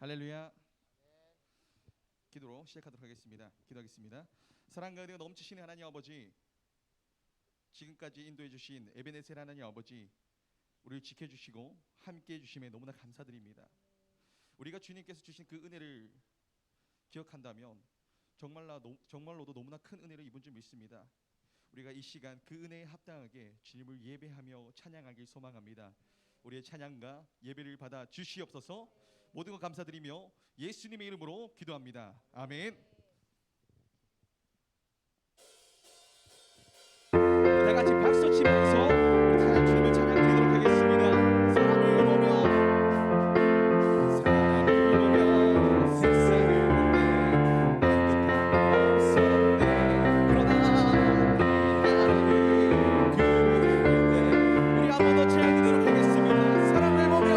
할렐루야. 기도로 시작하도록 하겠습니다. 기도하겠습니다. 사랑과 은혜가 넘치시는 하나님 아버지, 지금까지 인도해 주신 에베네셀 하나님 아버지, 우리를 지켜주시고 함께해 주심에 너무나 감사드립니다. 우리가 주님께서 주신 그 은혜를 기억한다면 정말로도 너무나 큰 은혜를 입은 줄 믿습니다. 우리가 이 시간 그 은혜에 합당하게 주님을 예배하며 찬양하길 소망합니다. 우리의 찬양과 예배를 받아 주시옵소서. 모든 것 감사드리며 예수님의 이름으로 기도합니다. 아멘. 다 같이 박수 치면서 주님을 찬양드리도록 하겠습니다. 사랑을 보며 세상을 볼때 만족함이 없었네. 그러나 하나님 그분을 볼 때 우리 한 번 더 찬양드리도록 하겠습니다. 사랑을 보며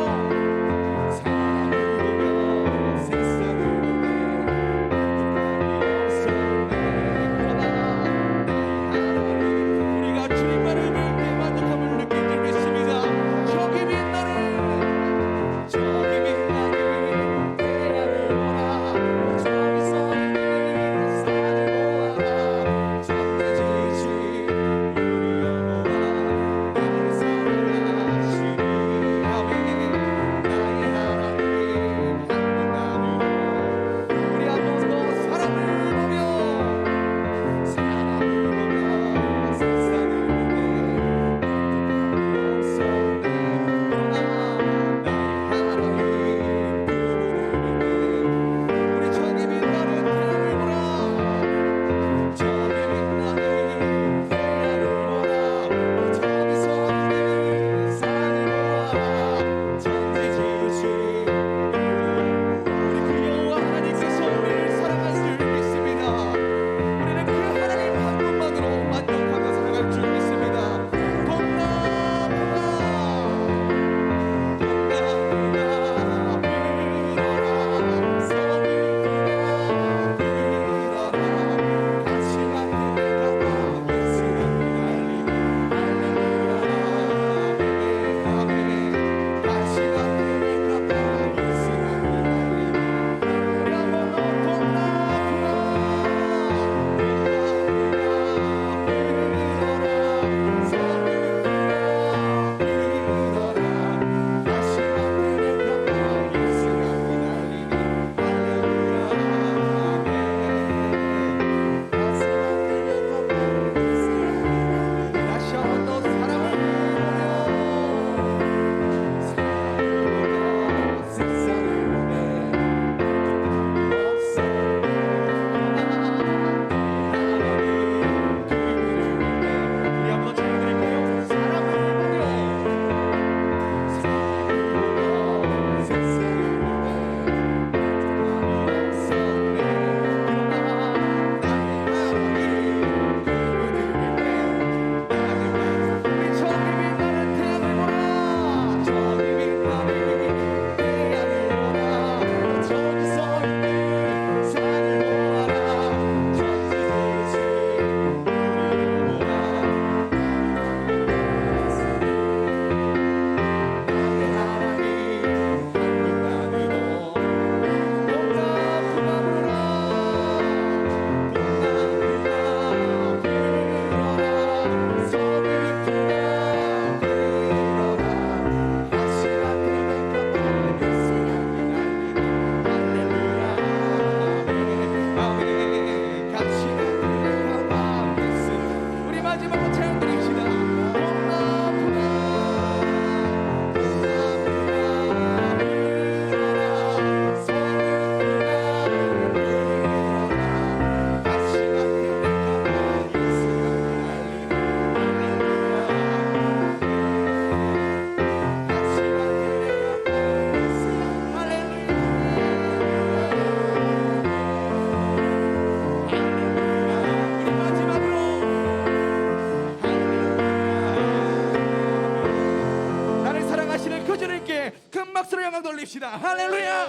큰 박수로 영광 돌립시다. 할렐루야.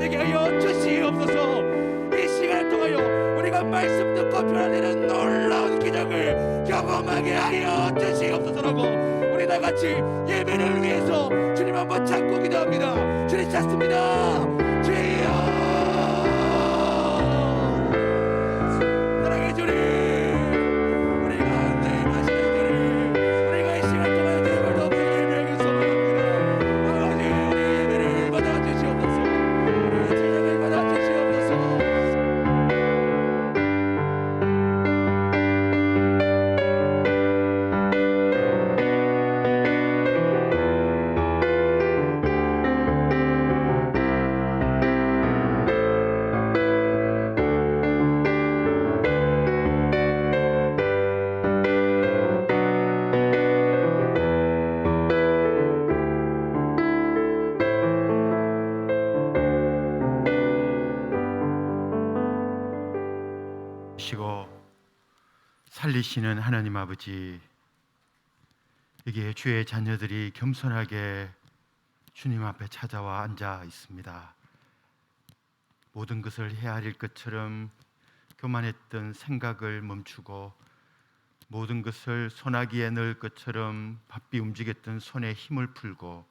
되게 하여 주시옵소서. 이 시간을 통하여 우리가 말씀 듣고 변화되는 놀라운 기적을 경험하게 하여 주시옵소서라고 우리 다 같이 예배를 위해서 주님 한번 찾고 기도합니다. 주님 찾습니다. 주여 사랑해 주님, 우리가 늘 마시는 주님, 우리가 이 시간 동안 주님을 더욱더 예배하기 소망합니다. 아버지 우리 예배를 받아주시옵소서. 우리 제자를 받아주시옵소서. 시고 살리시는 하나님 아버지, 여기에 주의 자녀들이 겸손하게 주님 앞에 찾아와 앉아 있습니다. 모든 것을 헤아릴 것처럼 교만했던 생각을 멈추고 모든 것을 소나기에 넣을 것처럼 바삐 움직였던 손에 힘을 풀고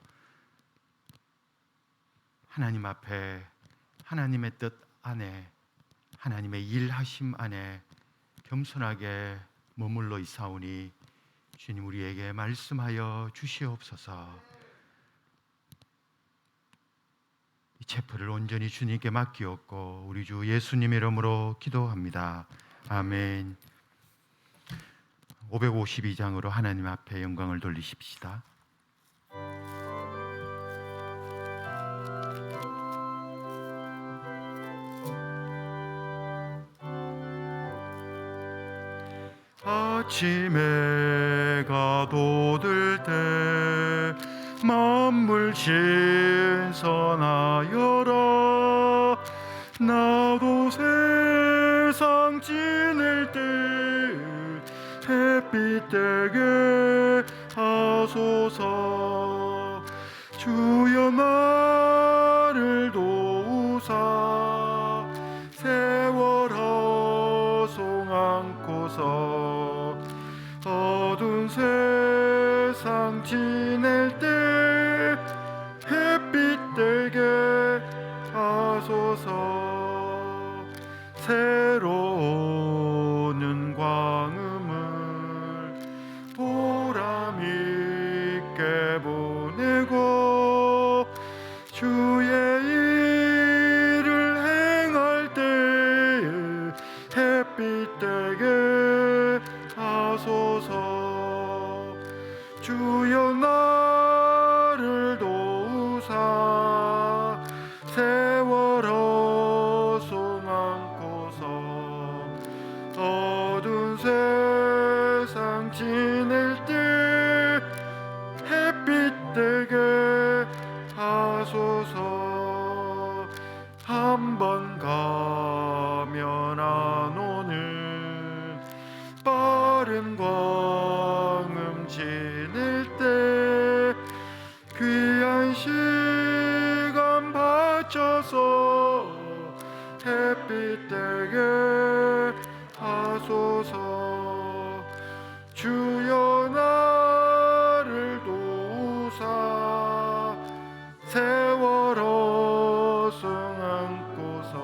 하나님 앞에 하나님의 뜻 안에 하나님의 일하심 안에 겸손하게 머물러 있사오니 주님 우리에게 말씀하여 주시옵소서. 이 체포를 온전히 주님께 맡기옵고 우리 주 예수님의 이름으로 기도합니다. 아멘. 552장으로 하나님 앞에 영광을 돌리십시다. 아침해가 돋을 때 만물 신선하여라. 나도 세상 지낼 때 햇빛 되게 하소서. 주여 나를 도우사 세월 허송 안고서 어두운 세상 지낼 때 햇빛 되게 하소서. 새로운 광음을 보람 있게 보내고 주의 일을 행할 때 햇빛 되게 하소서. 주여 나를 도우사 세월 허송 안고서 어두운 세상 지낼 때 햇빛 되게 하소서. 한 번 가면 안 오는 빠른 광음 지낼 때 귀한 시간 바쳐서 햇빛 되게 하소서. 주여 나를 도우사 세월 허송 안고서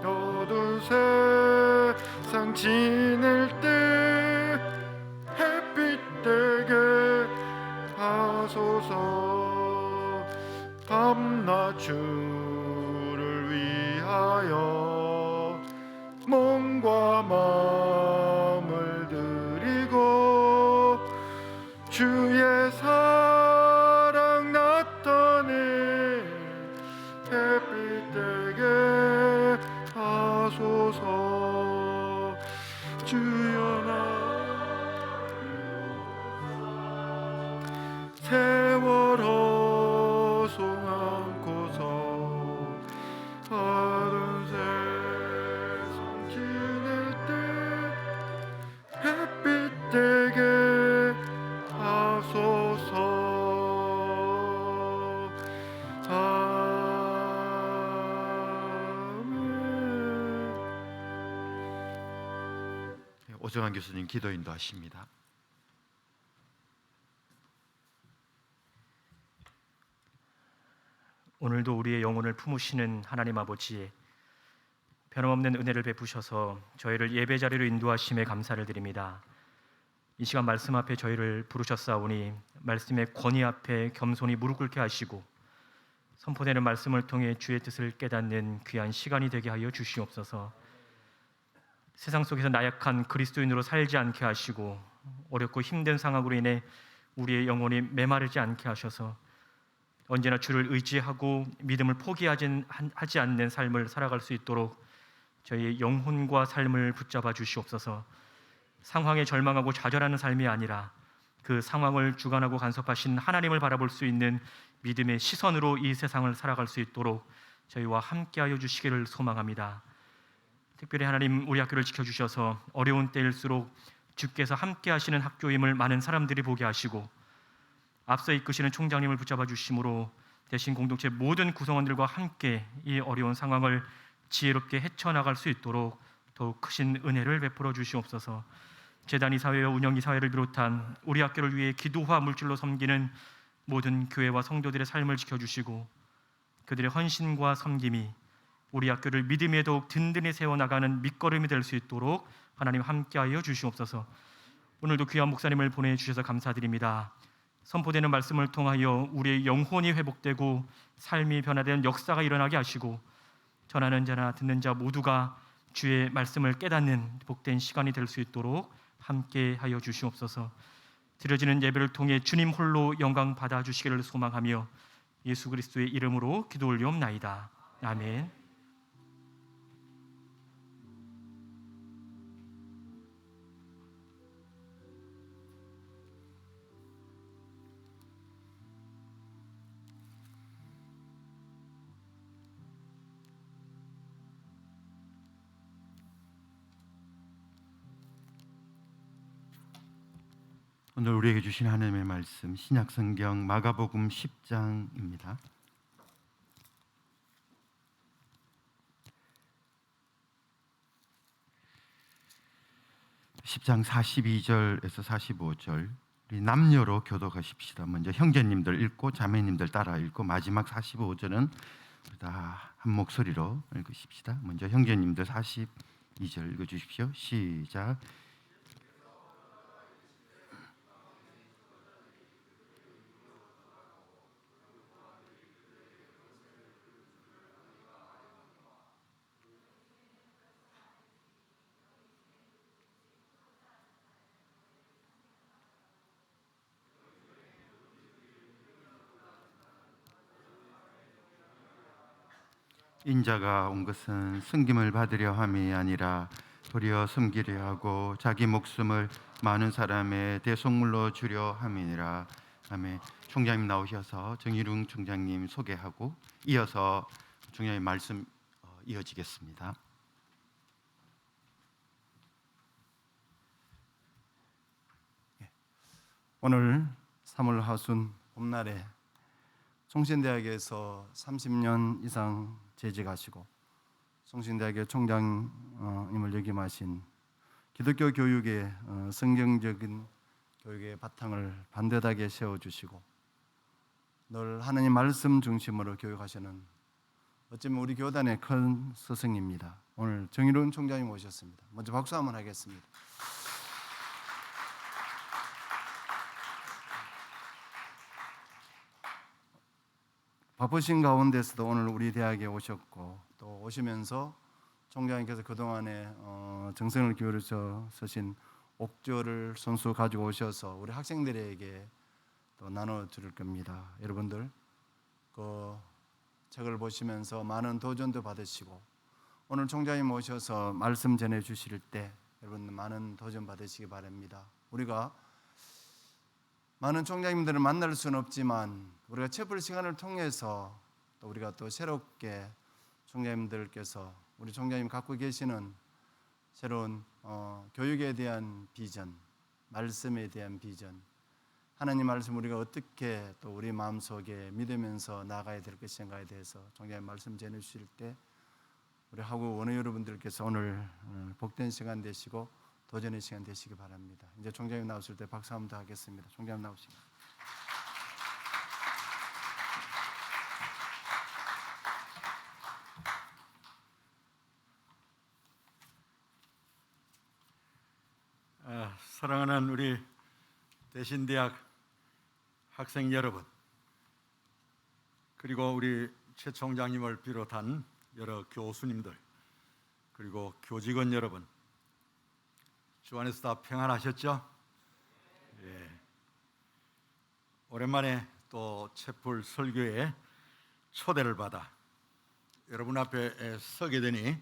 어두운 세상 지낼 때 햇빛 되게 하소서. 밤낮 주를 위하여 몸과 마음을 드리고 주의 사랑 나타내 햇빛 되게 하소서. 주여 나 세월 허송 안고서 어두운 세상 지낼 때 햇빛 되게 하소서. 아멘. 오정환 교수님 기도 인도하십니다. 오늘도 우리의 영혼을 품으시는 하나님 아버지의 변함없는 은혜를 베푸셔서 저희를 예배 자리로 인도하심에 감사를 드립니다. 이 시간 말씀 앞에 저희를 부르셨사오니 말씀의 권위 앞에 겸손히 무릎 꿇게 하시고 선포되는 말씀을 통해 주의 뜻을 깨닫는 귀한 시간이 되게 하여 주시옵소서. 세상 속에서 나약한 그리스도인으로 살지 않게 하시고 어렵고 힘든 상황으로 인해 우리의 영혼이 메마르지 않게 하셔서 언제나 주를 의지하고 믿음을 포기하지 않는 삶을 살아갈 수 있도록 저희의 영혼과 삶을 붙잡아 주시옵소서. 상황에 절망하고 좌절하는 삶이 아니라 그 상황을 주관하고 간섭하신 하나님을 바라볼 수 있는 믿음의 시선으로 이 세상을 살아갈 수 있도록 저희와 함께하여 주시기를 소망합니다. 특별히 하나님, 우리 학교를 지켜주셔서 어려운 때일수록 주께서 함께하시는 학교임을 많은 사람들이 보게 하시고 앞서 이끄시는 총장님을 붙잡아 주심으로 대신 공동체 모든 구성원들과 함께 이 어려운 상황을 지혜롭게 헤쳐나갈 수 있도록 더욱 크신 은혜를 베풀어 주시옵소서. 재단 이사회와 운영 이사회를 비롯한 우리 학교를 위해 기도와 물질로 섬기는 모든 교회와 성도들의 삶을 지켜주시고 그들의 헌신과 섬김이 우리 학교를 믿음에 더욱 든든히 세워나가는 밑거름이 될 수 있도록 하나님 함께하여 주시옵소서. 오늘도 귀한 목사님을 보내주셔서 감사드립니다. 선포되는 말씀을 통하여 우리의 영혼이 회복되고 삶이 변화되는 역사가 일어나게 하시고 전하는 자나 듣는 자 모두가 주의 말씀을 깨닫는 복된 시간이 될 수 있도록 함께하여 주시옵소서. 드려지는 예배를 통해 주님 홀로 영광 받아 주시기를 소망하며 예수 그리스도의 이름으로 기도 올리옵나이다. 아멘. 오늘 우리에게 주신 하나님의 말씀 신약성경 마가복음 10장입니다. 10장 42절에서 45절 우리 남녀로 교독하십시다. 먼저 형제님들 읽고 자매님들 따라 읽고 마지막 45절은 다 한 목소리로 읽으십시다. 먼저 형제님들 42절 읽어주십시오. 시작. 인자가 온 것은 승김을 받으려 함이 아니라 도리어 섬기려 하고 자기 목숨을 많은 사람의 대속물로 주려 함이니라. 아멘. 총장님 나오셔서 정일웅 총장님 소개하고 이어서 총장님 말씀 이어지겠습니다. 오늘 3월 하순 봄날에 성신대학에서 30년 이상 재직하시고 성신대학의 총장님을 역임하신 기독교 교육의 성경적인 교육의 바탕을 반듯하게 세워주시고 늘 하나님 말씀 중심으로 교육하시는 어쩌면 우리 교단의 큰 스승입니다. 오늘 정일훈 총장님 오셨습니다. 먼저 박수 한번 하겠습니다. 바쁘신 가운데서도 오늘 우리 대학에 오셨고 또 오시면서 총장님께서 그동안에 정성을 기울여서 쓰신 옥조를 손수 가지고 오셔서 우리 학생들에게 또 나눠줄 겁니다. 여러분들 그 책을 보시면서 많은 도전도 받으시고 오늘 총장님 오셔서 말씀 전해주실 때 여러분 많은 도전 받으시기 바랍니다. 우리가 많은 총장님들을 만날 수는 없지만 우리가 채플 시간을 통해서 또 우리가 또 새롭게 총장님들께서 우리 총장님 갖고 계시는 새로운 교육에 대한 비전, 말씀에 대한 비전, 하나님 말씀 우리가 어떻게 또 우리 마음속에 믿으면서 나아가야 될 것인가에 대해서 총장님 말씀 전해주실 때 우리 하고 원어 여러분들께서 오늘 복된 시간 되시고 도전의 시간 되시기 바랍니다. 이제 총장님 나오실 때 박수 한번 더 하겠습니다. 총장님 나오시기 바랍니다. 사랑하는 우리 대신대학 학생 여러분, 그리고 우리 최 총장님을 비롯한 여러 교수님들, 그리고 교직원 여러분, 주 안에서 다 평안하셨죠? 예. 오랜만에 또 채플 설교에 초대를 받아 여러분 앞에 서게 되니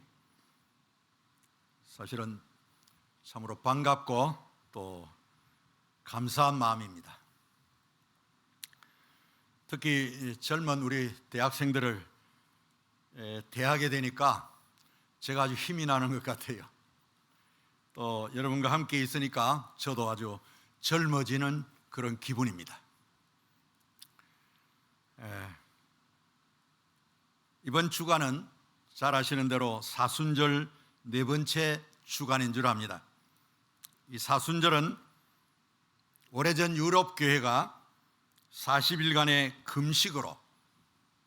사실은 참으로 반갑고 또 감사한 마음입니다. 특히 젊은 우리 대학생들을 대하게 되니까 제가 아주 힘이 나는 것 같아요. 또 여러분과 함께 있으니까 저도 아주 젊어지는 그런 기분입니다. 이번 주간은 잘 아시는 대로 사순절 네 번째 주간인 줄 압니다. 이 사순절은 오래전 유럽 교회가 40일간의 금식으로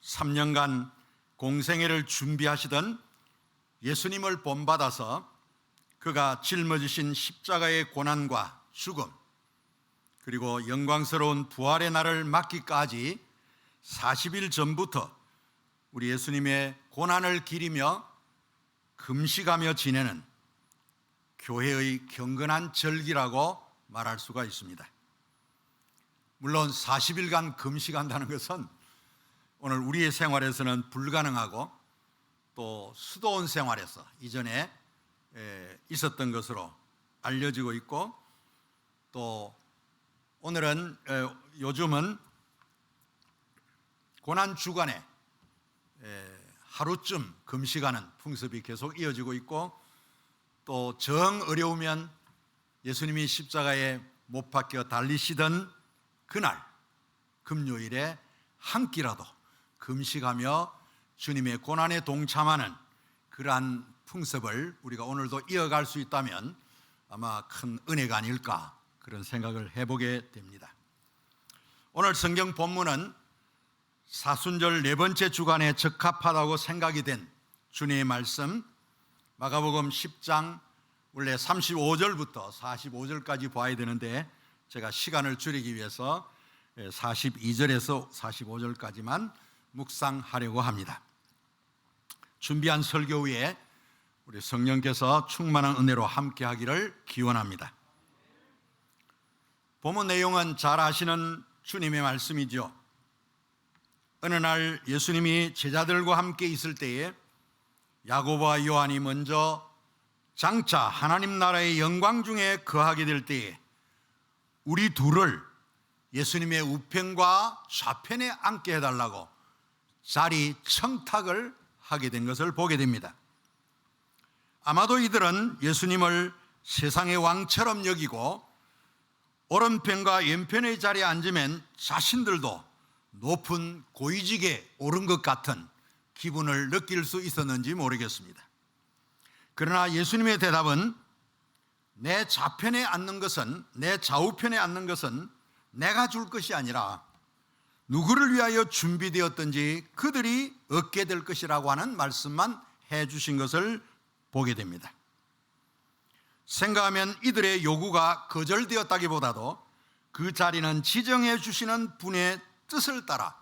3년간 공생애를 준비하시던 예수님을 본받아서 그가 짊어지신 십자가의 고난과 죽음, 그리고 영광스러운 부활의 날을 맞기까지 40일 전부터 우리 예수님의 고난을 기리며 금식하며 지내는 교회의 경건한 절기라고 말할 수가 있습니다. 물론 40일간 금식한다는 것은 오늘 우리의 생활에서는 불가능하고 또 수도원 생활에서 이전에 있었던 것으로 알려지고 있고, 또 오늘은 요즘은 고난 주간에 하루쯤 금식하는 풍습이 계속 이어지고 있고, 또 정 어려우면 예수님이 십자가에 못 박혀 달리시던 그날 금요일에 한 끼라도 금식하며 주님의 고난에 동참하는 그러한 풍습을 우리가 오늘도 이어갈 수 있다면 아마 큰 은혜가 아닐까, 그런 생각을 해보게 됩니다. 오늘 성경 본문은 사순절 네 번째 주간에 적합하다고 생각이 된 주님의 말씀, 마가복음 10장 원래 35절부터 45절까지 봐야 되는데 제가 시간을 줄이기 위해서 42절에서 45절까지만 묵상하려고 합니다. 준비한 설교 후에 우리 성령께서 충만한 은혜로 함께 하기를 기원합니다. 본문 내용은 잘 아시는 주님의 말씀이죠. 어느 날 예수님이 제자들과 함께 있을 때에 야고보와 요한이 먼저 장차 하나님 나라의 영광 중에 거하게 될 때에 우리 둘을 예수님의 우편과 좌편에 앉게 해달라고 자리 청탁을 하게 된 것을 보게 됩니다. 아마도 이들은 예수님을 세상의 왕처럼 여기고 오른편과 왼편의 자리에 앉으면 자신들도 높은 고위직에 오른 것 같은 기분을 느낄 수 있었는지 모르겠습니다. 그러나 예수님의 대답은 내 좌편에 앉는 것은, 내 좌우편에 앉는 것은 내가 줄 것이 아니라 누구를 위하여 준비되었든지 그들이 얻게 될 것이라고 하는 말씀만 해주신 것을 보게 됩니다. 생각하면 이들의 요구가 거절되었다기보다도 그 자리는 지정해 주시는 분의 뜻을 따라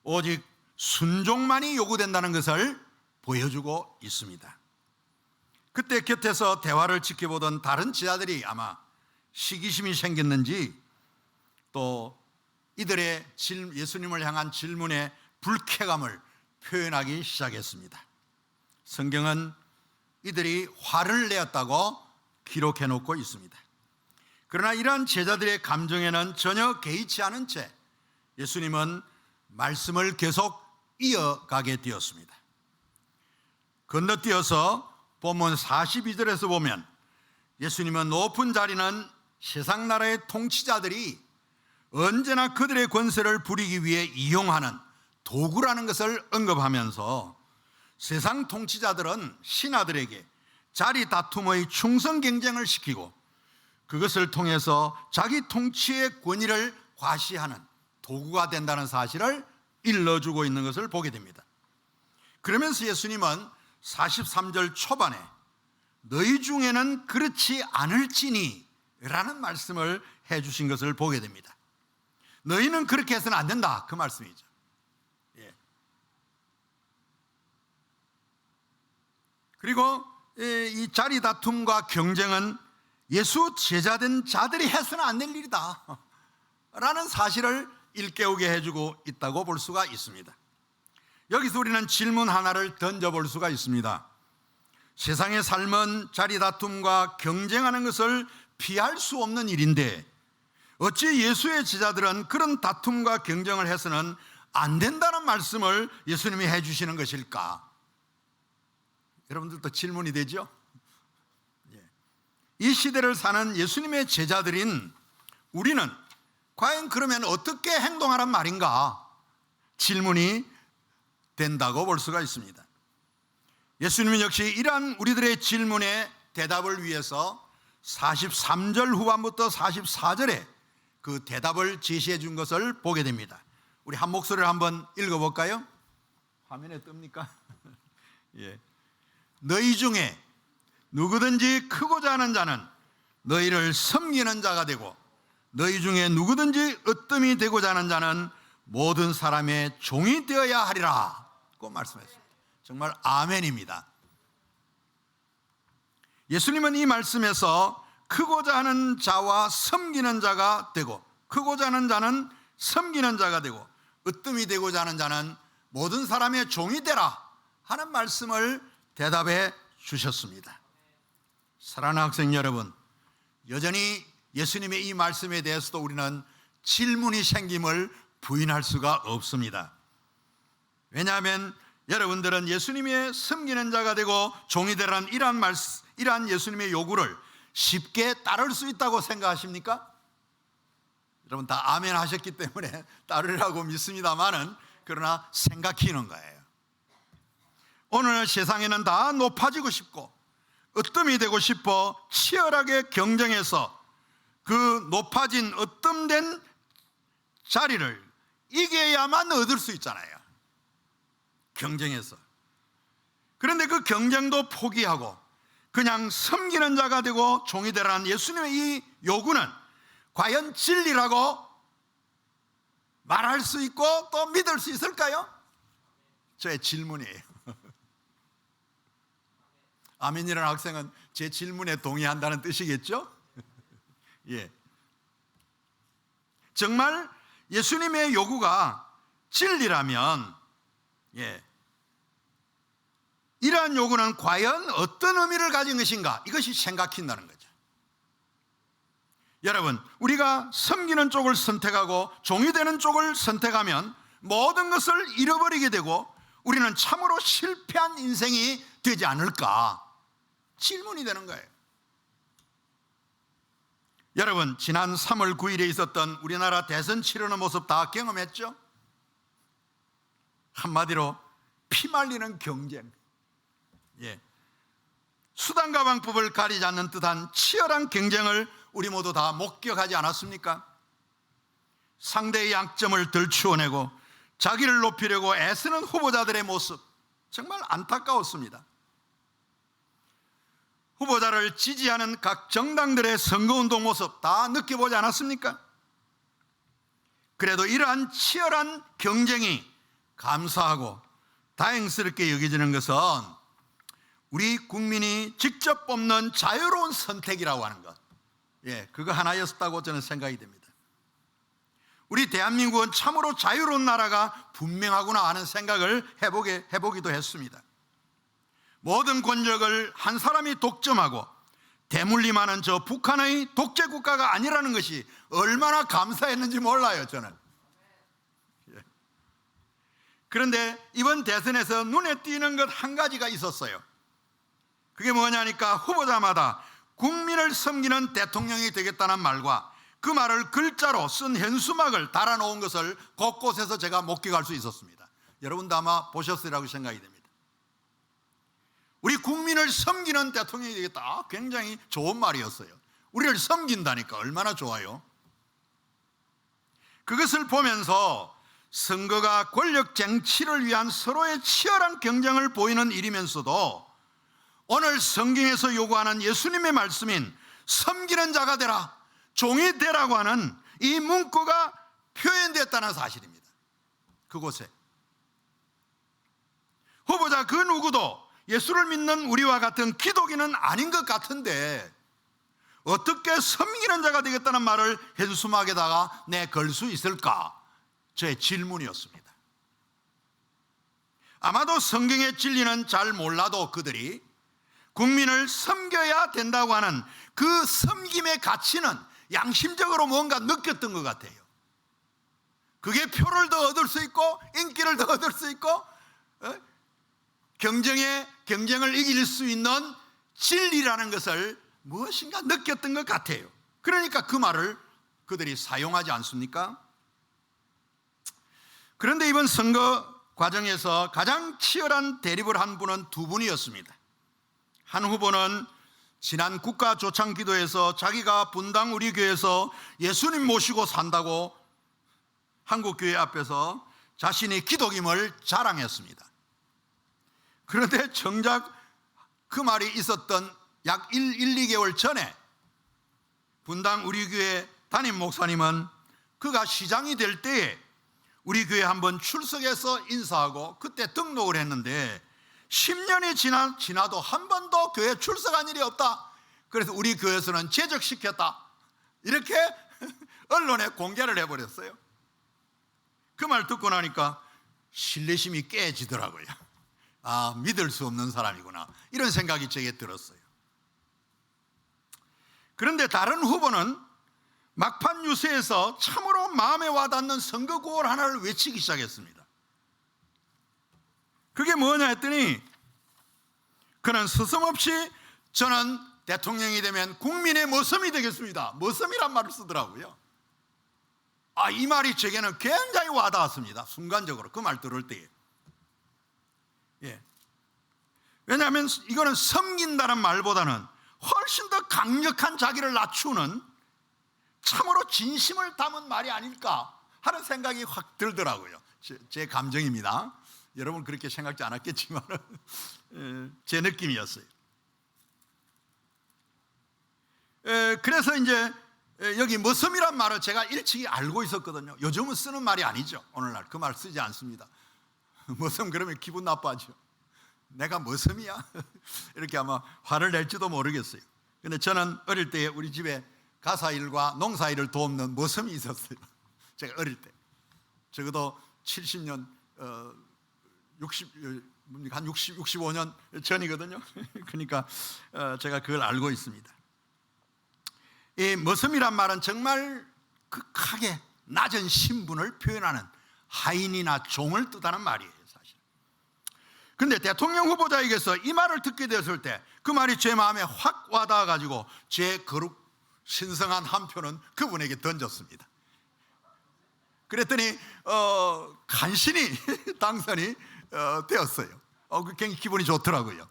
오직 순종만이 요구된다는 것을 보여주고 있습니다. 그때 곁에서 대화를 지켜보던 다른 제자들이 아마 시기심이 생겼는지 또 이들의 예수님을 향한 질문에 불쾌감을 표현하기 시작했습니다. 성경은 이들이 화를 내었다고 기록해 놓고 있습니다. 그러나 이러한 제자들의 감정에는 전혀 개의치 않은 채 예수님은 말씀을 계속 이어가게 되었습니다. 건너뛰어서 본문 42절에서 보면 예수님은 높은 자리는 세상 나라의 통치자들이 언제나 그들의 권세를 부리기 위해 이용하는 도구라는 것을 언급하면서 세상 통치자들은 신하들에게 자리 다툼의 충성 경쟁을 시키고 그것을 통해서 자기 통치의 권위를 과시하는 도구가 된다는 사실을 일러주고 있는 것을 보게 됩니다. 그러면서 예수님은 43절 초반에 너희 중에는 그렇지 않을지니 라는 말씀을 해주신 것을 보게 됩니다. 너희는 그렇게 해서는 안 된다, 그 말씀이죠. 예. 그리고 이 자리 다툼과 경쟁은 예수 제자된 자들이 해서는 안 될 일이다 라는 사실을 일깨우게 해주고 있다고 볼 수가 있습니다. 여기서 우리는 질문 하나를 던져볼 수가 있습니다. 세상의 삶은 자리 다툼과 경쟁하는 것을 피할 수 없는 일인데 어찌 예수의 제자들은 그런 다툼과 경쟁을 해서는 안 된다는 말씀을 예수님이 해주시는 것일까? 여러분들도 질문이 되죠? 이 시대를 사는 예수님의 제자들인 우리는 과연 그러면 어떻게 행동하란 말인가? 질문이 된다고 볼 수가 있습니다. 예수님은 역시 이러한 우리들의 질문에 대답을 위해서 43절 후반부터 44절에 그 대답을 제시해 준 것을 보게 됩니다. 우리 한 목소리를 한번 읽어볼까요? 화면에 뜹니까? 예. 너희 중에 누구든지 크고자 하는 자는 너희를 섬기는 자가 되고 너희 중에 누구든지 으뜸이 되고자 하는 자는 모든 사람의 종이 되어야 하리라 고 말씀했습니다. 정말 아멘입니다. 예수님은 이 말씀에서 크고자 하는 자와 섬기는 자가 되고 크고자 하는 자는 섬기는 자가 되고 으뜸이 되고자 하는 자는 모든 사람의 종이 되라 하는 말씀을 대답해 주셨습니다. 사랑하는 학생 여러분, 여전히 예수님의 이 말씀에 대해서도 우리는 질문이 생김을 부인할 수가 없습니다. 왜냐하면 여러분들은 예수님의 섬기는 자가 되고 종이 되라는 이러한 예수님의 요구를 쉽게 따를 수 있다고 생각하십니까? 여러분 다 아멘 하셨기 때문에 따르라고 믿습니다만은 그러나 생각히는 거예요. 오늘 세상에는 다 높아지고 싶고 으뜸이 되고 싶어 치열하게 경쟁해서 그 높아진 으뜸된 자리를 이겨야만 얻을 수 있잖아요. 경쟁해서. 그런데 그 경쟁도 포기하고 그냥 섬기는 자가 되고 종이 되라는 예수님의 이 요구는 과연 진리라고 말할 수 있고 또 믿을 수 있을까요? 저의 질문이에요. 아멘이라는 학생은 제 질문에 동의한다는 뜻이겠죠? 예. 정말 예수님의 요구가 진리라면 이러한 요구는 과연 어떤 의미를 가진 것인가? 이것이 생각힌다는 거죠. 여러분, 우리가 섬기는 쪽을 선택하고 종이 되는 쪽을 선택하면 모든 것을 잃어버리게 되고 우리는 참으로 실패한 인생이 되지 않을까? 질문이 되는 거예요. 여러분, 지난 3월 9일에 있었던 우리나라 대선 치르는 모습 다 경험했죠? 한마디로 피말리는 경쟁. 수단과 방법을 가리지 않는 듯한 치열한 경쟁을 우리 모두 다 목격하지 않았습니까? 상대의 약점을 들추어내고 자기를 높이려고 애쓰는 후보자들의 모습 정말 안타까웠습니다. 후보자를 지지하는 각 정당들의 선거운동 모습 다 느껴보지 않았습니까? 그래도 이러한 치열한 경쟁이 감사하고 다행스럽게 여겨지는 것은 우리 국민이 직접 뽑는 자유로운 선택이라고 하는 것, 그거 하나였다고 저는 생각이 됩니다. 우리 대한민국은 참으로 자유로운 나라가 분명하구나 하는 생각을 해보기도 했습니다. 모든 권력을 한 사람이 독점하고 대물림하는 저 북한의 독재 국가가 아니라는 것이 얼마나 감사했는지 몰라요, 저는. 그런데 이번 대선에서 눈에 띄는 것 한 가지가 있었어요. 그게 뭐냐니까 후보자마다 국민을 섬기는 대통령이 되겠다는 말과 그 말을 글자로 쓴 현수막을 달아놓은 것을 곳곳에서 제가 목격할 수 있었습니다. 여러분도 아마 보셨으리라고 생각이 됩니다. 우리 국민을 섬기는 대통령이 되겠다. 굉장히 좋은 말이었어요. 우리를 섬긴다니까 얼마나 좋아요. 그것을 보면서 선거가 권력 쟁취를 위한 서로의 치열한 경쟁을 보이는 일이면서도 오늘 성경에서 요구하는 예수님의 말씀인 섬기는 자가 되라, 종이 되라고 하는 이 문구가 표현됐다는 사실입니다. 그곳에 후보자 그 누구도 예수를 믿는 우리와 같은 기독인은 아닌 것 같은데 어떻게 섬기는 자가 되겠다는 말을 현수막에다가 내걸 수 있을까? 제 질문이었습니다. 아마도 성경의 진리는 잘 몰라도 그들이 국민을 섬겨야 된다고 하는 그 섬김의 가치는 양심적으로 뭔가 느꼈던 것 같아요. 그게 표를 더 얻을 수 있고 인기를 더 얻을 수 있고 경쟁을 이길 수 있는 진리라는 것을 무엇인가 느꼈던 것 같아요. 그러니까 그 말을 그들이 사용하지 않습니까? 그런데 이번 선거 과정에서 가장 치열한 대립을 한 분은 두 분이었습니다. 한 후보는 지난 국가조창기도에서 자기가 분당 우리 교회에서 예수님 모시고 산다고 한국교회 앞에서 자신이 기독임을 자랑했습니다. 그런데 정작 그 말이 있었던 약 2개월 전에 분당 우리 교회 담임 목사님은 그가 시장이 될 때에 우리 교회 한번 출석해서 인사하고 그때 등록을 했는데 10년이 지나도 한 번도 교회 출석한 일이 없다. 그래서 우리 교회에서는 제적시켰다. 이렇게 언론에 공개를 해버렸어요. 그 말 듣고 나니까 신뢰심이 깨지더라고요. 아, 믿을 수 없는 사람이구나. 이런 생각이 제게 들었어요. 그런데 다른 후보는 막판 유세에서 참으로 마음에 와닿는 선거 구호를 하나를 외치기 시작했습니다. 그게 뭐냐 했더니 그는 스스럼없이 저는 대통령이 되면 국민의 머슴이 되겠습니다. 머슴이란 말을 쓰더라고요. 아, 이 말이 제게는 굉장히 와닿았습니다. 순간적으로 그 말 들을 때에. 예. 왜냐하면 이거는 섬긴다는 말보다는 훨씬 더 강력한 자기를 낮추는 참으로 진심을 담은 말이 아닐까 하는 생각이 확 들더라고요. 제 감정입니다. 여러분 그렇게 생각지 않았겠지만 제 느낌이었어요. 그래서 이제 여기 머슴이란 말을 제가 일찍이 알고 있었거든요. 요즘은 쓰는 말이 아니죠. 오늘날 그 말 쓰지 않습니다. 머슴 그러면 기분 나빠하죠. 내가 머슴이야? 이렇게 아마 화를 낼지도 모르겠어요. 근데 저는 어릴 때 우리 집에 가사일과 농사일을 돕는 머슴이 있었어요. 제가 어릴 때 적어도 70년 65년 전이거든요. 그러니까 제가 그걸 알고 있습니다. 이 머슴이란 말은 정말 극하게 낮은 신분을 표현하는 하인이나 종을 뜻하는 말이에요. 그런데 대통령 후보자에게서 이 말을 듣게 되었을 때 그 말이 제 마음에 확 와닿아가지고 제 거룩 신성한 한 표는 그분에게 던졌습니다. 그랬더니 간신히 당선이 되었어요. 굉장히 기분이 좋더라고요.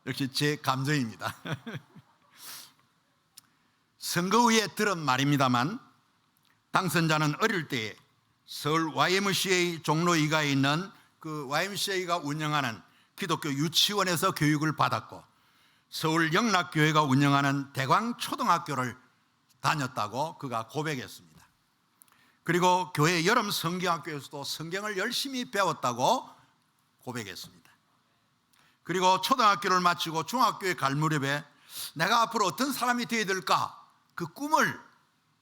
역시 제 감정입니다. 선거 후에 들은 말입니다만 당선자는 어릴 때에 서울 YMCA 종로 2가에 있는 그 YMCA가 운영하는 기독교 유치원에서 교육을 받았고 서울 영락교회가 운영하는 대광초등학교를 다녔다고 그가 고백했습니다. 그리고 교회 여름 성경학교에서도 성경을 열심히 배웠다고 고백했습니다. 그리고 초등학교를 마치고 중학교에 갈 무렵에 내가 앞으로 어떤 사람이 되어야 될까 그 꿈을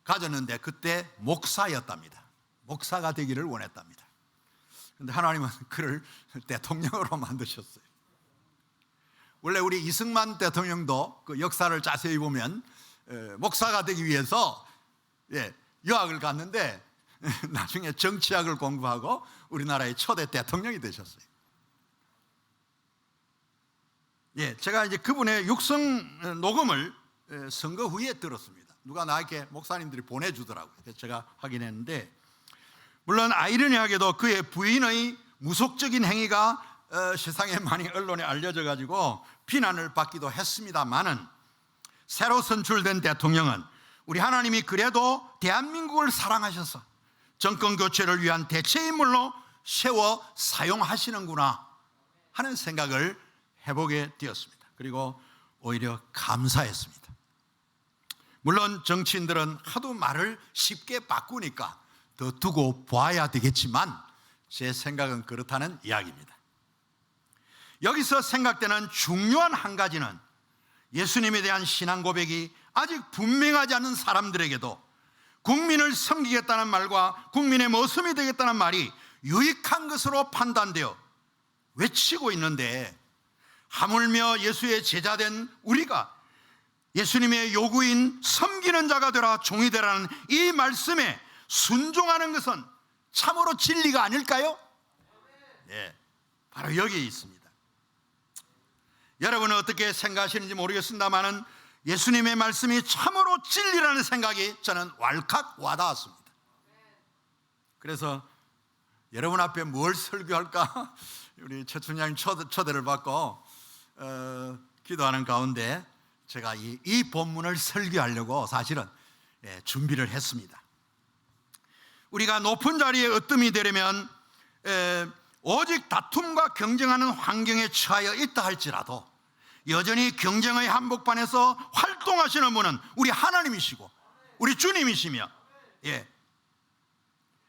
가졌는데 그때 목사였답니다. 목사가 되기를 원했답니다. 그런데 하나님은 그를 대통령으로 만드셨어요. 원래 우리 이승만 대통령도 그 역사를 자세히 보면 목사가 되기 위해서 유학을 갔는데 나중에 정치학을 공부하고 우리나라의 초대 대통령이 되셨어요. 제가 이제 그분의 육성 녹음을 선거 후에 들었습니다. 누가 나에게 목사님들이 보내주더라고요. 그래서 제가 확인했는데 물론 아이러니하게도 그의 부인의 무속적인 행위가 세상에 많이 언론에 알려져 가지고 비난을 받기도 했습니다만은 새로 선출된 대통령은 우리 하나님이 그래도 대한민국을 사랑하셔서 정권 교체를 위한 대체 인물로 세워 사용하시는구나 하는 생각을 해보게 되었습니다. 그리고 오히려 감사했습니다. 물론 정치인들은 하도 말을 쉽게 바꾸니까 더 두고 봐야 되겠지만 제 생각은 그렇다는 이야기입니다. 여기서 생각되는 중요한 한 가지는 예수님에 대한 신앙 고백이 아직 분명하지 않은 사람들에게도 국민을 섬기겠다는 말과 국민의 모습이 되겠다는 말이 유익한 것으로 판단되어 외치고 있는데, 하물며 예수의 제자된 우리가 예수님의 요구인 섬기는 자가 되라 종이 되라는 이 말씀에 순종하는 것은 참으로 진리가 아닐까요? 예, 바로 여기에 있습니다. 여러분은 어떻게 생각하시는지 모르겠습니다만은 예수님의 말씀이 참으로 진리라는 생각이 저는 왈칵 와닿았습니다. 그래서 여러분 앞에 뭘 설교할까 우리 최춘장님 초대를 받고 기도하는 가운데 제가 이 본문을 설교하려고 사실은 준비를 했습니다. 우리가 높은 자리에 으뜸이 되려면 오직 다툼과 경쟁하는 환경에 처하여 있다 할지라도 여전히 경쟁의 한복판에서 활동하시는 분은 우리 하나님이시고 우리 주님이시며,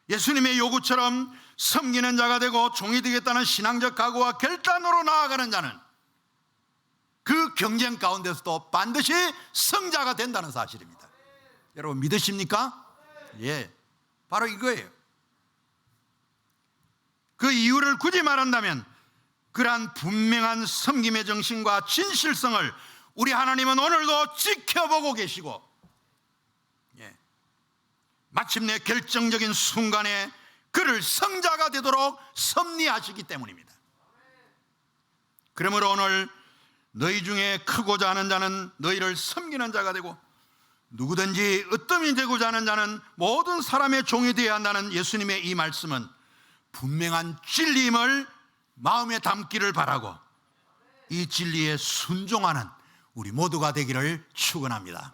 예수님의 요구처럼 섬기는 자가 되고 종이 되겠다는 신앙적 각오와 결단으로 나아가는 자는 그 경쟁 가운데서도 반드시 승자가 된다는 사실입니다. 여러분 믿으십니까? 예, 바로 이거예요. 그 이유를 굳이 말한다면 그러한 분명한 섬김의 정신과 진실성을 우리 하나님은 오늘도 지켜보고 계시고, 마침내 결정적인 순간에 그를 성자가 되도록 섭리하시기 때문입니다. 그러므로 오늘 너희 중에 크고자 하는 자는 너희를 섬기는 자가 되고 누구든지 으뜸이 되고자 하는 자는 모든 사람의 종이 되어야 한다는 예수님의 이 말씀은 분명한 진리임을 마음에 담기를 바라고 이 진리에 순종하는 우리 모두가 되기를 축원합니다.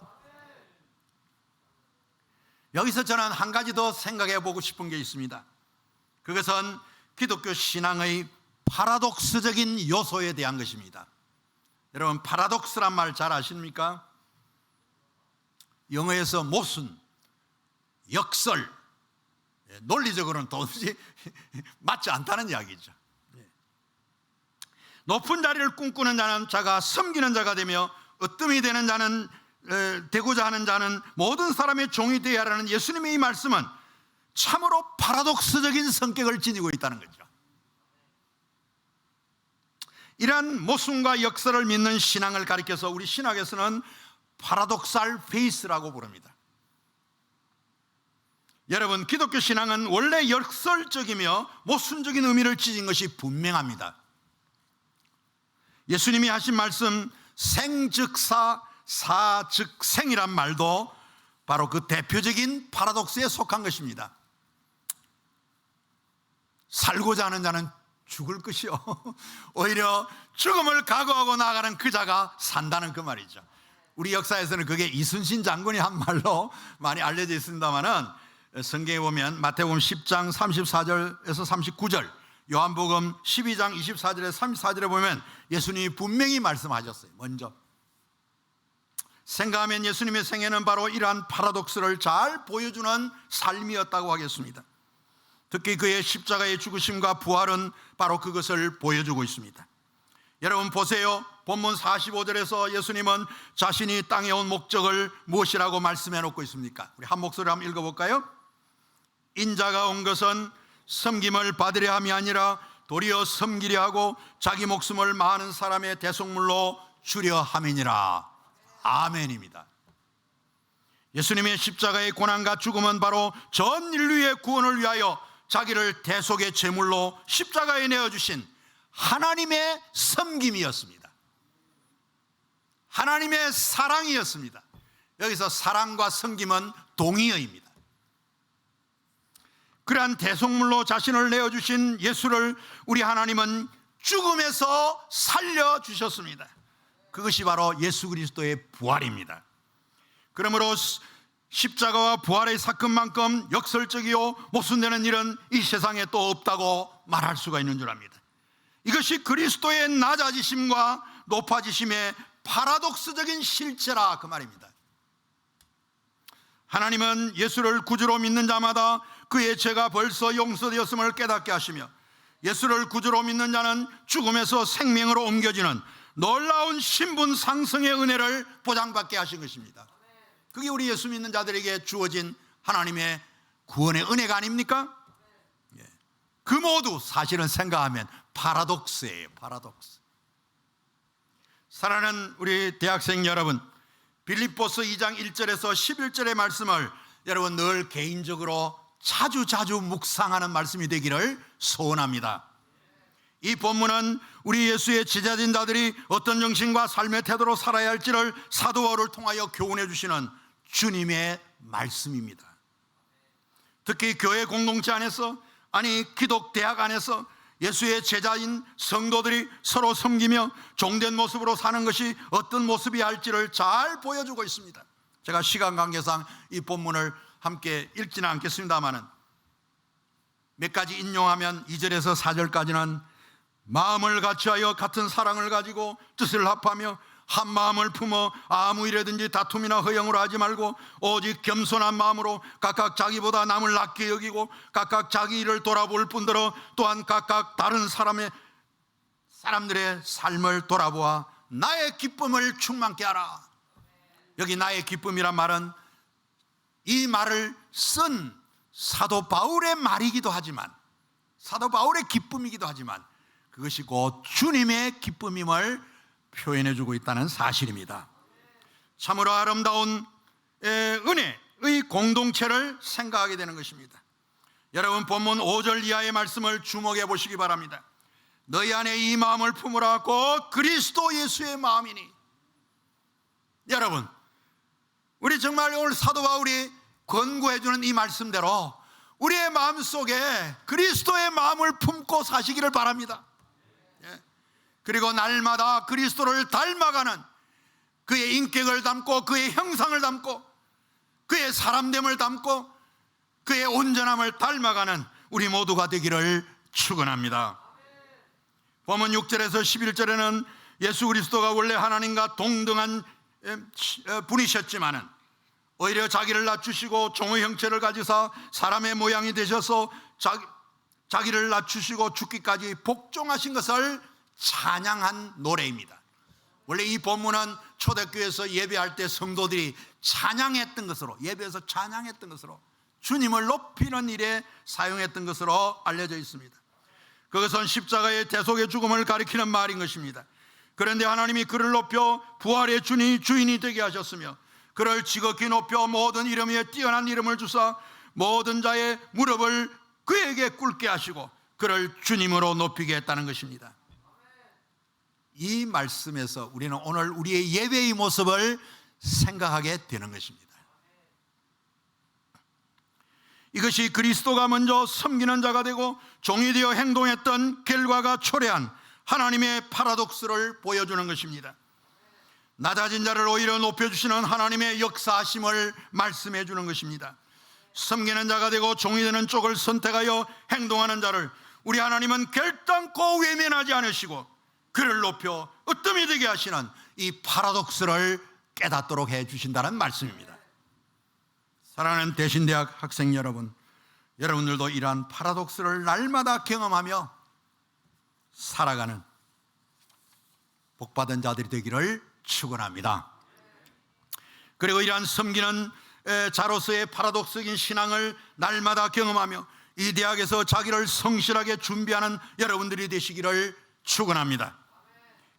여기서 저는 한 가지 더 생각해 보고 싶은 게 있습니다. 그것은 기독교 신앙의 파라독스적인 요소에 대한 것입니다. 여러분 파라독스란 말 잘 아십니까? 영어에서 모순, 역설, 논리적으로는 도무지 맞지 않다는 이야기죠. 높은 자리를 꿈꾸는 자는 자가 섬기는 자가 되며 으뜸이 되는 자는 되고자 하는 자는 모든 사람의 종이 되어야 하라는 예수님의 이 말씀은 참으로 파라독스적인 성격을 지니고 있다는 거죠. 이러한 모순과 역설을 믿는 신앙을 가리켜서 우리 신학에서는 파라독살 페이스라고 부릅니다. 여러분 기독교 신앙은 원래 역설적이며 모순적인 의미를 지닌 것이 분명합니다. 예수님이 하신 말씀 생즉사 사즉생이란 말도 바로 그 대표적인 파라독스에 속한 것입니다. 살고자 하는 자는 죽을 것이요 오히려 죽음을 각오하고 나아가는 그 자가 산다는 그 말이죠. 우리 역사에서는 그게 이순신 장군이 한 말로 많이 알려져 있습니다만은 성경에 보면 마태복음 10장 34절에서 39절, 요한복음 12장 24절에서 34절에 보면 예수님이 분명히 말씀하셨어요. 먼저 생각하면 예수님의 생애는 바로 이러한 파라독스를 잘 보여주는 삶이었다고 하겠습니다. 특히 그의 십자가의 죽으심과 부활은 바로 그것을 보여주고 있습니다. 여러분 보세요. 본문 45절에서 예수님은 자신이 땅에 온 목적을 무엇이라고 말씀해 놓고 있습니까? 우리 한 목소리로 한번 읽어볼까요? 인자가 온 것은 섬김을 받으려 함이 아니라 도리어 섬기려 하고 자기 목숨을 많은 사람의 대속물로 주려 함이니라. 아멘입니다. 예수님의 십자가의 고난과 죽음은 바로 전 인류의 구원을 위하여 자기를 대속의 제물로 십자가에 내어주신 하나님의 섬김이었습니다. 하나님의 사랑이었습니다. 여기서 사랑과 섬김은 동의어입니다. 그러한 대속물로 자신을 내어주신 예수를 우리 하나님은 죽음에서 살려주셨습니다. 그것이 바로 예수 그리스도의 부활입니다. 그러므로 십자가와 부활의 사건만큼 역설적이요 모순되는 일은 이 세상에 또 없다고 말할 수가 있는 줄 압니다. 이것이 그리스도의 낮아지심과 높아지심의 파라독스적인 실체라 그 말입니다. 하나님은 예수를 구주로 믿는 자마다 그의 죄가 벌써 용서되었음을 깨닫게 하시며 예수를 구주로 믿는 자는 죽음에서 생명으로 옮겨지는 놀라운 신분 상승의 은혜를 보장받게 하신 것입니다. 그게 우리 예수 믿는 자들에게 주어진 하나님의 구원의 은혜가 아닙니까? 그 모두 사실은 생각하면 파라독스예요. 파라독스. 사랑하는 우리 대학생 여러분, 빌립보서 2장 1절에서 11절의 말씀을 여러분 늘 개인적으로 자주 묵상하는 말씀이 되기를 소원합니다. 이 본문은 우리 예수의 제자된 자들이 어떤 정신과 삶의 태도로 살아야 할지를 사도 바울을 통하여 교훈해 주시는 주님의 말씀입니다. 특히 교회 공동체 안에서, 아니 기독 대학 안에서 예수의 제자인 성도들이 서로 섬기며 종된 모습으로 사는 것이 어떤 모습이야 할지를 잘 보여주고 있습니다. 제가 시간 관계상 이 본문을 함께 읽지는 않겠습니다만은 몇 가지 인용하면 2절에서 4절까지는 마음을 같이하여 같은 사랑을 가지고 뜻을 합하며 한 마음을 품어 아무 일에든지 다툼이나 허영으로 하지 말고 오직 겸손한 마음으로 각각 자기보다 남을 낮게 여기고 각각 자기 일을 돌아볼 뿐더러 또한 각각 다른 사람들의 삶을 돌아보아 나의 기쁨을 충만케 하라. 여기 나의 기쁨이란 말은 이 말을 쓴 사도 바울의 말이기도 하지만, 사도 바울의 기쁨이기도 하지만 그것이 곧 주님의 기쁨임을 표현해주고 있다는 사실입니다. 참으로 아름다운 은혜의 공동체를 생각하게 되는 것입니다. 여러분 본문 5절 이하의 말씀을 주목해 보시기 바랍니다. 너희 안에 이 마음을 품으라 곧 그리스도 예수의 마음이니. 여러분, 우리 정말 오늘 사도 바울이 권고해 주는 이 말씀대로 우리의 마음속에 그리스도의 마음을 품고 사시기를 바랍니다. 그리고 날마다 그리스도를 닮아가는 그의 인격을 담고 그의 형상을 담고 그의 사람됨을 담고 그의 온전함을 닮아가는 우리 모두가 되기를 축원합니다. 본문 6절에서 11절에는 예수 그리스도가 원래 하나님과 동등한 분이셨지만은 오히려 자기를 낮추시고 종의 형체를 가지사 사람의 모양이 되셔서 자기를 낮추시고 죽기까지 복종하신 것을 찬양한 노래입니다. 원래 이 본문은 초대교회에서 예배할 때 성도들이 찬양했던 것으로, 예배에서 찬양했던 것으로 주님을 높이는 일에 사용했던 것으로 알려져 있습니다. 그것은 십자가의 대속의 죽음을 가리키는 말인 것입니다. 그런데 하나님이 그를 높여 부활의 주인이 되게 하셨으며 그를 지극히 높여 모든 이름 위에 뛰어난 이름을 주사 모든 자의 무릎을 그에게 꿇게 하시고 그를 주님으로 높이게 했다는 것입니다. 이 말씀에서 우리는 오늘 우리의 예배의 모습을 생각하게 되는 것입니다. 이것이 그리스도가 먼저 섬기는 자가 되고 종이 되어 행동했던 결과가 초래한 하나님의 파라독스를 보여주는 것입니다. 낮아진 자를 오히려 높여주시는 하나님의 역사하심을 말씀해 주는 것입니다. 섬기는 자가 되고 종이 되는 쪽을 선택하여 행동하는 자를 우리 하나님은 결단코 외면하지 않으시고 그를 높여 으뜸이 되게 하시는 이 파라독스를 깨닫도록 해 주신다는 말씀입니다. 사랑하는 대신대학 학생 여러분, 여러분들도 이러한 파라독스를 날마다 경험하며 살아가는 복받은 자들이 되기를 축원합니다. 그리고 이러한 섬기는 자로서의 파라독스적인 신앙을 날마다 경험하며 이 대학에서 자기를 성실하게 준비하는 여러분들이 되시기를 축원합니다.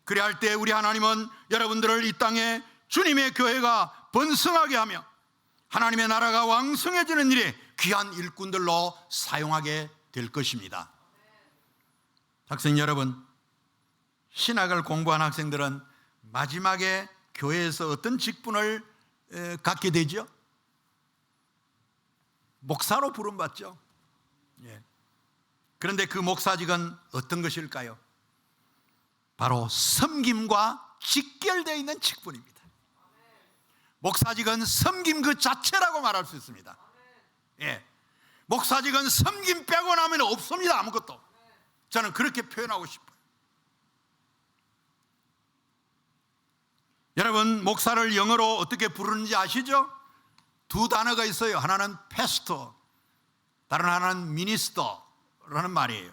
그래야 할 때 우리 하나님은 여러분들을 이 땅에 주님의 교회가 번성하게 하며 하나님의 나라가 왕성해지는 일에 귀한 일꾼들로 사용하게 될 것입니다. 학생 여러분, 신학을 공부한 학생들은 마지막에 교회에서 어떤 직분을 갖게 되죠? 목사로 부름받죠. 그런데 그 목사직은 어떤 것일까요? 바로 섬김과 직결되어 있는 직분입니다. 목사직은 섬김 그 자체라고 말할 수 있습니다. 예, 목사직은 섬김 빼고 나면 없습니다. 아무것도. 저는 그렇게 표현하고 싶어요. 여러분, 목사를 영어로 어떻게 부르는지 아시죠? 두 단어가 있어요. 하나는 패스터, 다른 하나는 미니스터라는 말이에요.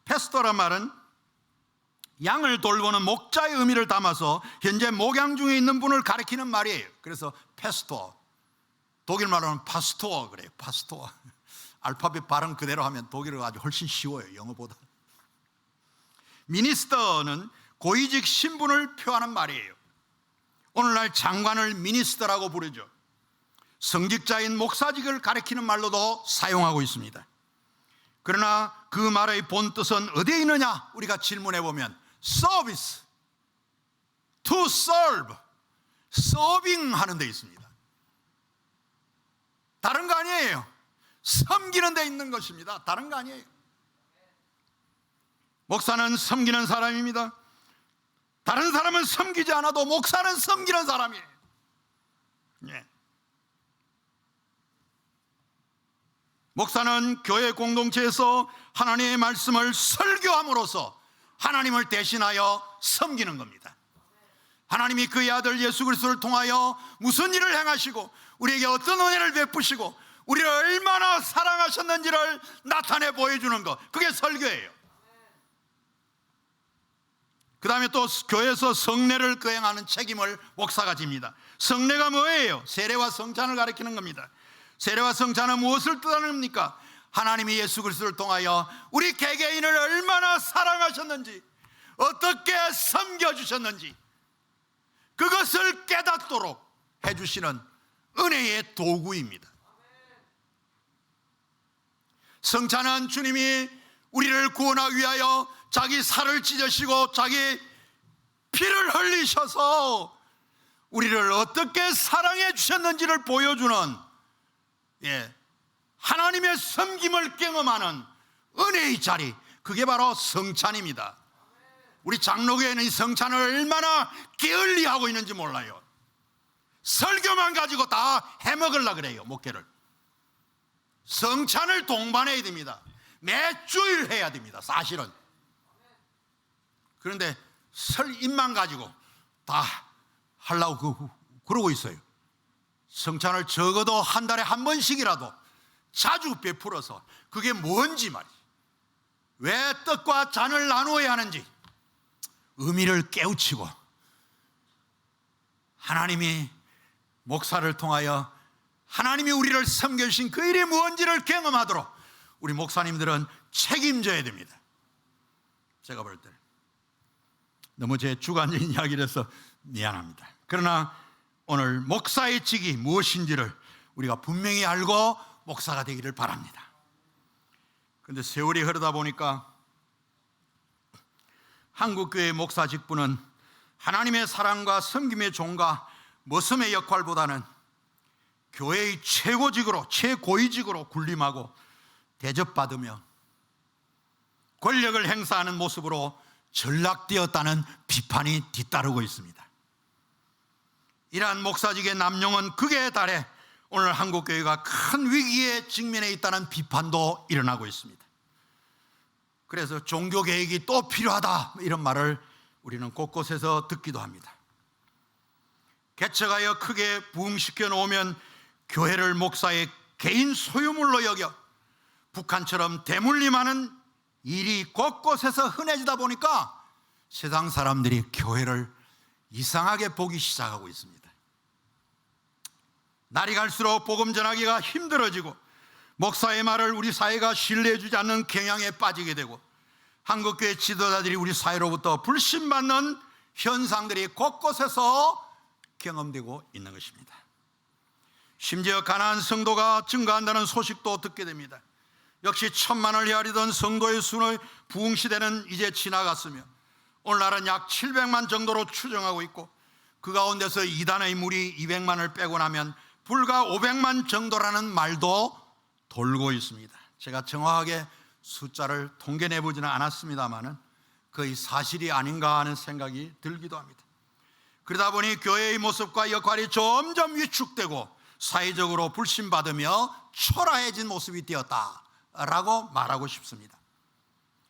패스터란 말은 양을 돌보는 목자의 의미를 담아서 현재 목양 중에 있는 분을 가리키는 말이에요. 그래서 패스터, 독일말로는 파스토어 그래요. 파스토어. 알파벳 발음 그대로 하면 독일어가 아주 훨씬 쉬워요, 영어보다. 미니스터는 고위직 신분을 표하는 말이에요. 오늘날 장관을 미니스터라고 부르죠. 성직자인 목사직을 가리키는 말로도 사용하고 있습니다. 그러나 그 말의 본뜻은 어디에 있느냐? 우리가 질문해 보면 서비스, to serve, 서빙 하는 데 있습니다. 다른 거 아니에요. 섬기는 데 있는 것입니다. 다른 거 아니에요. 목사는 섬기는 사람입니다. 다른 사람은 섬기지 않아도 목사는 섬기는 사람이에요. 예. 목사는 교회 공동체에서 하나님의 말씀을 설교함으로써 하나님을 대신하여 섬기는 겁니다. 하나님이 그의 아들 예수 그리스도를 통하여 무슨 일을 행하시고 우리에게 어떤 은혜를 베푸시고 우리를 얼마나 사랑하셨는지를 나타내 보여주는 것, 그게 설교예요. 그 다음에 또 교회에서 성례를 거행하는 책임을 목사가 집니다. 성례가 뭐예요? 세례와 성찬을 가리키는 겁니다. 세례와 성찬은 무엇을 뜻하는 겁니까? 하나님이 예수 그리스도를 통하여 우리 개개인을 얼마나 사랑하셨는지, 어떻게 섬겨주셨는지 그것을 깨닫도록 해주시는 은혜의 도구입니다. 성찬은 주님이 우리를 구원하기 위하여 자기 살을 찢으시고 자기 피를 흘리셔서 우리를 어떻게 사랑해 주셨는지를 보여주는, 하나님의 섬김을 경험하는 은혜의 자리, 그게 바로 성찬입니다. 우리 장로교회는 이 성찬을 얼마나 게을리하고 있는지 몰라요. 설교만 가지고 다 해먹으려고 그래요. 목회를. 성찬을 동반해야 됩니다. 매주일 해야 됩니다, 사실은. 그런데 설입만 가지고 다 하려고 그러고 있어요. 성찬을 적어도 한 달에 한 번씩이라도 자주 베풀어서 그게 뭔지 말이죠. 왜 떡과 잔을 나누어야 하는지 의미를 깨우치고 하나님이 목사를 통하여 하나님이 우리를 섬겨주신 그 일이 뭔지를 경험하도록 우리 목사님들은 책임져야 됩니다. 제가 볼 때 너무 제 주관적인 이야기를 해서 미안합니다. 그러나 오늘 목사의 직이 무엇인지를 우리가 분명히 알고 목사가 되기를 바랍니다. 그런데 세월이 흐르다 보니까 한국교회 목사 직분은 하나님의 사랑과 섬김의 종과 머슴의 역할보다는 교회의 최고직으로, 최고위직으로 군림하고 대접받으며 권력을 행사하는 모습으로 전락되었다는 비판이 뒤따르고 있습니다. 이러한 목사직의 남용은 극에 달해 오늘 한국교회가 큰 위기에 직면해 있다는 비판도 일어나고 있습니다. 그래서 종교개혁이 또 필요하다, 이런 말을 우리는 곳곳에서 듣기도 합니다. 개척하여 크게 부흥시켜 놓으면 교회를 목사의 개인 소유물로 여겨 북한처럼 대물림하는 일이 곳곳에서 흔해지다 보니까 세상 사람들이 교회를 이상하게 보기 시작하고 있습니다. 날이 갈수록 복음 전하기가 힘들어지고 목사의 말을 우리 사회가 신뢰해 주지 않는 경향에 빠지게 되고 한국교회 지도자들이 우리 사회로부터 불신받는 현상들이 곳곳에서 경험되고 있는 것입니다. 심지어 가난한 성도가 증가한다는 소식도 듣게 됩니다. 역시 1000만을 헤아리던 성도의 수의 부흥시대는 이제 지나갔으며 오늘날은 약 700만 정도로 추정하고 있고 그 가운데서 이단의 무리 200만을 빼고 나면 불과 500만 정도라는 말도 돌고 있습니다. 제가 정확하게 숫자를 통계내보지는 않았습니다만은 거의 사실이 아닌가 하는 생각이 들기도 합니다. 그러다 보니 교회의 모습과 역할이 점점 위축되고 사회적으로 불신받으며 초라해진 모습이 되었다라고 말하고 싶습니다.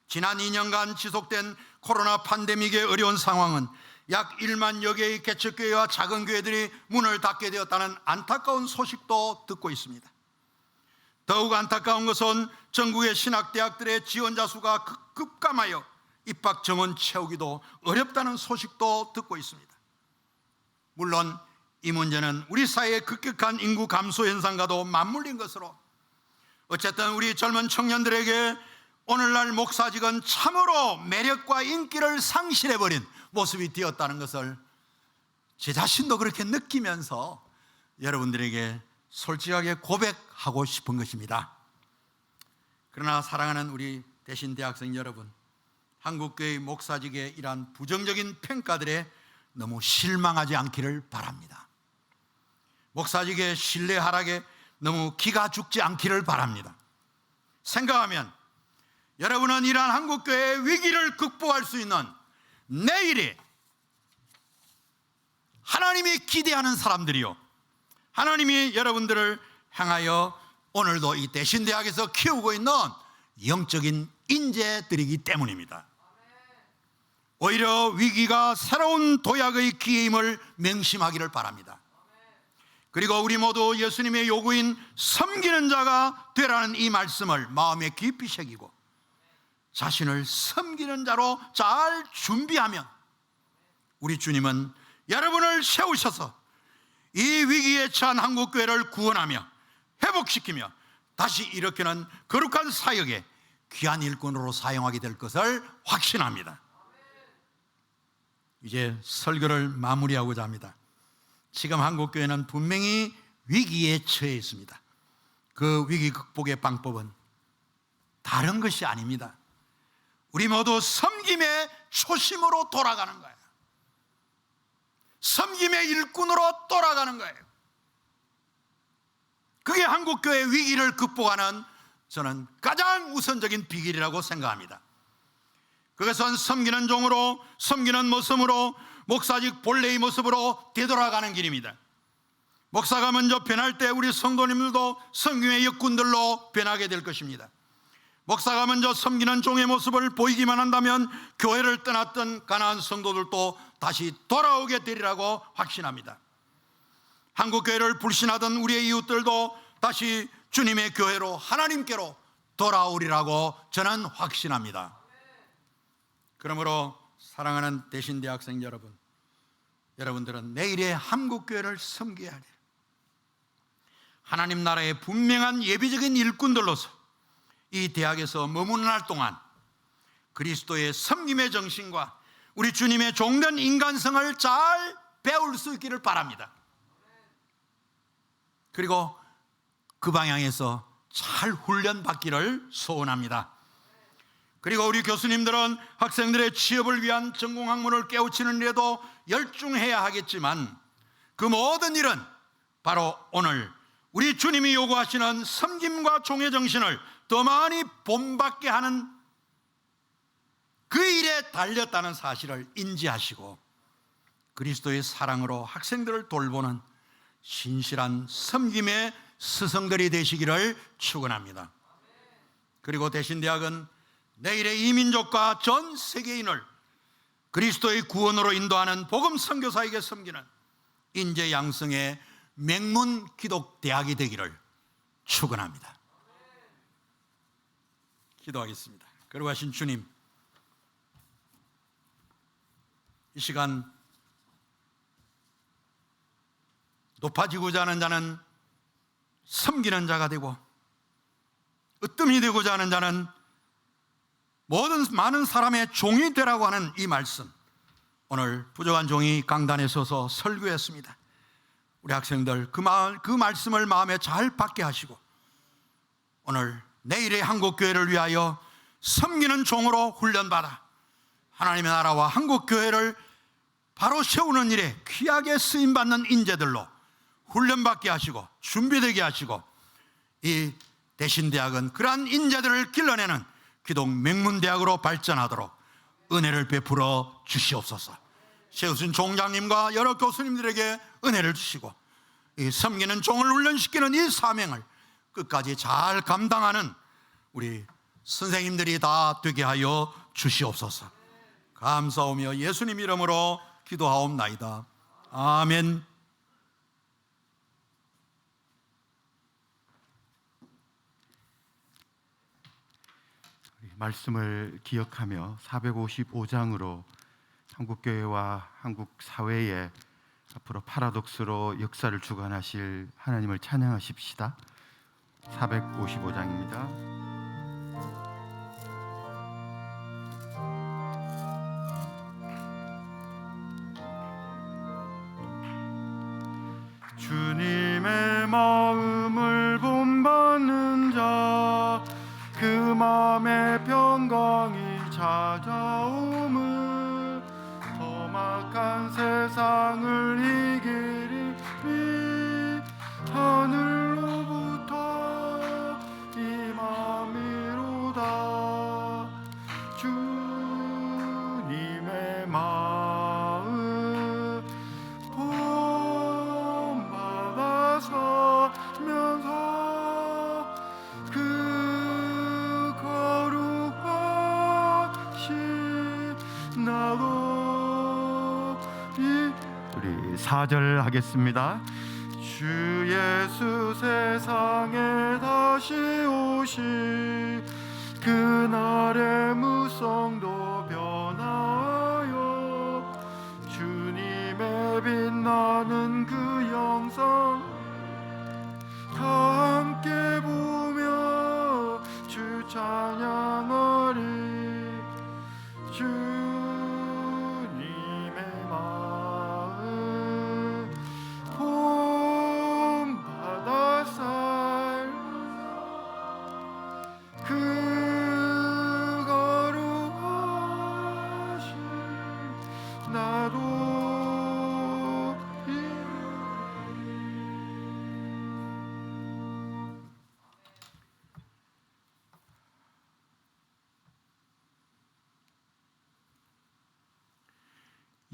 지난 2년간 지속된 코로나 팬데믹의 어려운 상황은 약 1만여 개의 개척교회와 작은 교회들이 문을 닫게 되었다는 안타까운 소식도 듣고 있습니다. 더욱 안타까운 것은 전국의 신학대학들의 지원자 수가 급감하여 입학 정원 채우기도 어렵다는 소식도 듣고 있습니다. 물론 이 문제는 우리 사회의 급격한 인구 감소 현상과도 맞물린 것으로 어쨌든 우리 젊은 청년들에게 오늘날 목사직은 참으로 매력과 인기를 상실해버린 모습이 되었다는 것을 제 자신도 그렇게 느끼면서 여러분들에게 솔직하게 고백하고 싶은 것입니다. 그러나 사랑하는 우리 대신대학생 여러분, 한국교회 목사직에 이러한 부정적인 평가들에 너무 실망하지 않기를 바랍니다. 목사직의 신뢰 하락에 너무 기가 죽지 않기를 바랍니다. 생각하면 여러분은 이러한 한국교회의 위기를 극복할 수 있는 내일이 하나님이 기대하는 사람들이요, 하나님이 여러분들을 향하여 오늘도 이 대신대학에서 키우고 있는 영적인 인재들이기 때문입니다. 오히려 위기가 새로운 도약의 기회임을 명심하기를 바랍니다. 그리고 우리 모두 예수님의 요구인 섬기는 자가 되라는 이 말씀을 마음에 깊이 새기고 자신을 섬기는 자로 잘 준비하면 우리 주님은 여러분을 세우셔서 이 위기에 처한 한국교회를 구원하며 회복시키며 다시 일으키는 거룩한 사역에 귀한 일꾼으로 사용하게 될 것을 확신합니다. 이제 설교를 마무리하고자 합니다. 지금 한국교회는 분명히 위기에 처해 있습니다. 그 위기 극복의 방법은 다른 것이 아닙니다. 우리 모두 섬김의 초심으로 돌아가는 거예요. 섬김의 일꾼으로 돌아가는 거예요. 그게 한국교회의 위기를 극복하는 저는 가장 우선적인 비결이라고 생각합니다. 그것은 섬기는 종으로, 섬기는 모습으로, 목사직 본래의 모습으로 되돌아가는 길입니다. 목사가 먼저 변할 때 우리 성도님들도 섬김의 역군들로 변하게 될 것입니다. 목사가 먼저 섬기는 종의 모습을 보이기만 한다면 교회를 떠났던 가나안 성도들도 다시 돌아오게 되리라고 확신합니다. 한국교회를 불신하던 우리의 이웃들도 다시 주님의 교회로, 하나님께로 돌아오리라고 저는 확신합니다. 그러므로 사랑하는 대신대학생 여러분, 여러분들은 내일의 한국교회를 섬겨야 해요. 하나님 나라의 분명한 예비적인 일꾼들로서 이 대학에서 머무는 동안 그리스도의 섬김의 정신과 우리 주님의 종된 인간성을 잘 배울 수 있기를 바랍니다. 그리고 그 방향에서 잘 훈련받기를 소원합니다. 그리고 우리 교수님들은 학생들의 취업을 위한 전공 학문을 깨우치는 일에도 열중해야 하겠지만 그 모든 일은 바로 오늘 우리 주님이 요구하시는 섬김과 종의 정신을 더 많이 본받게 하는 그 일에 달렸다는 사실을 인지하시고 그리스도의 사랑으로 학생들을 돌보는 신실한 섬김의 스승들이 되시기를 축원합니다. 그리고 대신대학은 내일의 이민족과 전 세계인을 그리스도의 구원으로 인도하는 복음 선교사에게 섬기는 인재 양성의 맹문 기독대학이 되기를 축원합니다. 기도하겠습니다. 거룩하신 주님, 이 시간 높아지고자 하는 자는 섬기는 자가 되고 으뜸이 되고자 하는 자는 모든 많은 사람의 종이 되라고 하는 이 말씀, 오늘 부족한 종이 강단에 서서 설교했습니다. 우리 학생들 그 말씀을 마음에 잘 받게 하시고 오늘 내일의 한국교회를 위하여 섬기는 종으로 훈련받아 하나님의 나라와 한국교회를 바로 세우는 일에 귀하게 쓰임받는 인재들로 훈련받게 하시고 준비되게 하시고 이 대신대학은 그러한 인재들을 길러내는 기독 명문대학으로 발전하도록 은혜를 베풀어 주시옵소서. 세우신 종장님과 여러 교수님들에게 은혜를 주시고 이 섬기는 종을 훈련시키는 이 사명을 끝까지 잘 감당하는 우리 선생님들이 다 되게 하여 주시옵소서. 감사하며 예수님 이름으로 기도하옵나이다. 아멘. 말씀을 기억하며 455장으로 한국교회와 한국 사회에 앞으로 파라독스로 역사를 주관하실 하나님을 찬양하십시다. 455장입니다. 주님의 마음을 본받는 자, 그 마음의 평강이 찾아옴을, 험악한 세상을 이기리 하늘로부터 임함이로다. 주님의 마음 본받아 살면서 그 거룩하신 나도 우리 4절 하겠습니다. 주 예수 세상에 다시 오시 그날의 무성도 변하여 주님의 빛나는 그 영상 다 함께 보며 주 찬양하리. 주님의 마음 본받아 살 그 거룩하신 나도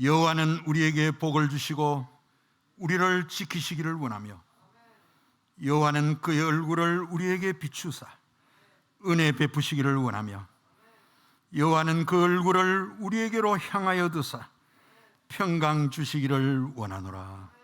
여호와는 우리에게 복을 주시고 우리를 지키시기를 원하며 여호와는 그의 얼굴을 우리에게 비추사 은혜 베푸시기를 원하며 여호와는 그 얼굴을 우리에게로 향하여 드사 평강 주시기를 원하노라.